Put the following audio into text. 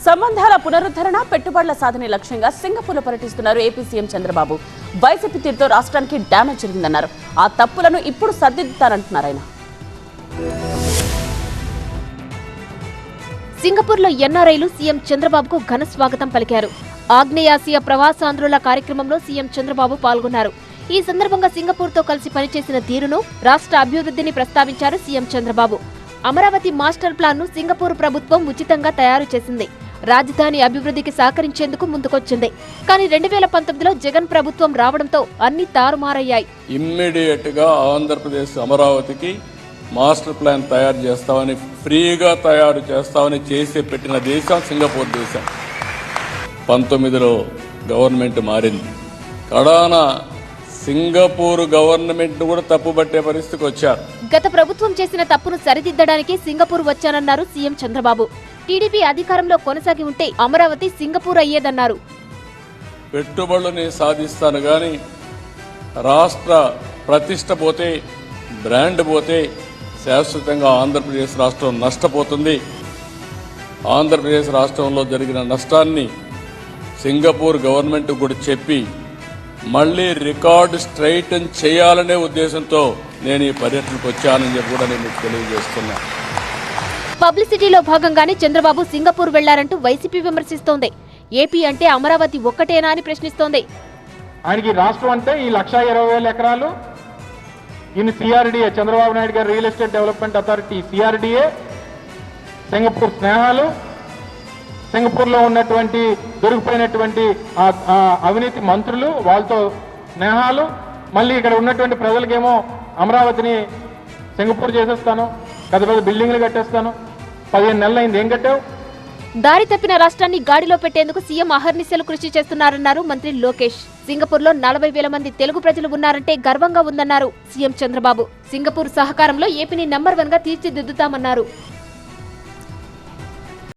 సంబంధాల పునరుద్ధరణ, పెట్టుబడుల సాధనే లక్ష్యంగా సింగపూర్లో పర్యటిస్తున్నారు ఏపీ సీఎం చంద్రబాబు. వైసీపీ తీరుతో రాష్ట్రానికి డ్యామేజ్ జరిగిందన్నారు. ఆ తప్పులను ఇప్పుడు సరిదిద్దుతారంటున్నారు ఆయన. సింగపూర్లో ఎన్ఆర్ఐలు సీఎం చంద్రబాబుకు ఘన స్వాగతం పలికారు. ఆగ్నేయాసియా ప్రవాసాంధ్రుల కార్యక్రమంలో సీఎం చంద్రబాబు పాల్గొన్నారు. ఈ సందర్భంగా సింగపూర్తో కలిసి పనిచేసిన తీరును, రాష్ట్ర అభివృద్ధిని ప్రస్తావించారు CM Chandrababu. Amaravati master plan ను సింగపూర్ ప్రభుత్వం ఉచితంగా తయారు చేసింది. రాజధాని అభివృద్ధికి సహకరించేందుకు ముందుకొచ్చింది. కానీ 2019లో జగన్ ప్రభుత్వం రావడంతో అన్ని తారుమారయ్యాయి. ఇమ్మీడియట్ గా ఆంధ్రప్రదేశ్ అమరావతికి మాస్టర్ ప్లాన్ తయారు చేస్తామని, ఫ్రీగా తయారు చేస్తామని పెట్టిన దేశం సింగపూర్ దేశం. 19లో గవర్నమెంట్ మారింది. కడాన సింగపూర్ గవర్నమెంట్ కూడా తప్పుబట్టే పరిస్థితికి వచ్చారు. గత ప్రభుత్వం చేసిన తప్పును సరిదిద్దడానికి సింగపూర్ వచ్చానన్నారు సీఎం చంద్రబాబు. టీడీపీ అధికారంలో కొనసాగి ఉంటే అమరావతి సింగపూర్ అయ్యేదన్నారు. పెట్టుబడులని సాధిస్తాను గాని రాష్ట్ర ప్రతిష్ట పోతే, బ్రాండ్ పోతే శాశ్వతంగా ఆంధ్రప్రదేశ్ రాష్ట్రం నష్టపోతుంది. ఆంధ్రప్రదేశ్ రాష్ట్రంలో జరిగిన నష్టాన్ని సింగపూర్ గవర్నమెంట్ కూడా చెప్పి మళ్లీ రికార్డు స్ట్రైటన్ చేయాలనే ఉద్దేశంతో నేను ఈ పర్యటనకు వచ్చానని చెప్పి కూడా నేను తెలియజేస్తున్నా. పబ్లిసిటీలో భాగంగానే చంద్రబాబు సింగపూర్ వెళ్లారంటూ వైసీపీ విమర్శిస్తోంది. ఏపీ అంటే అమరావతి ఒక్కటేనా అని ప్రశ్నిస్తోంది. ఆయనకి రాష్ట్రం అంటే ఈ 1,20,000 ఎకరాలు, ఈయన సిఆర్డీఏ, చంద్రబాబు నాయుడు గారు real estate development authority CRDA, Singapore స్నేహాలు, సింగపూర్లో ఉన్నటువంటి దొరికిపోయినటువంటి అవినీతి మంత్రులు, వాళ్ళతో స్నేహాలు, మళ్ళీ ఇక్కడ ఉన్నటువంటి ప్రజలకేమో అమరావతిని సింగపూర్ చేసేస్తాను, పెద్ద పెద్ద బిల్డింగ్లు కట్టేస్తాను. 15 నెలలు అయింది, ఏం కట్టావు? దారి తప్పిన రాష్ట్రాన్ని గాడిలో పెట్టేందుకు సీఎం అహర్నిశలు కృషి చేస్తున్నారన్నారు మంత్రి లోకేష్. సింగపూర్లో 40,000 మంది తెలుగు ప్రజలు ఉన్నారంటే గర్వంగా ఉందన్నారు సీఎం చంద్రబాబు. సింగపూర్ సహకారంలో ఏపీని నంబర్ 1గా తీర్చిదిద్దుతామన్నారు.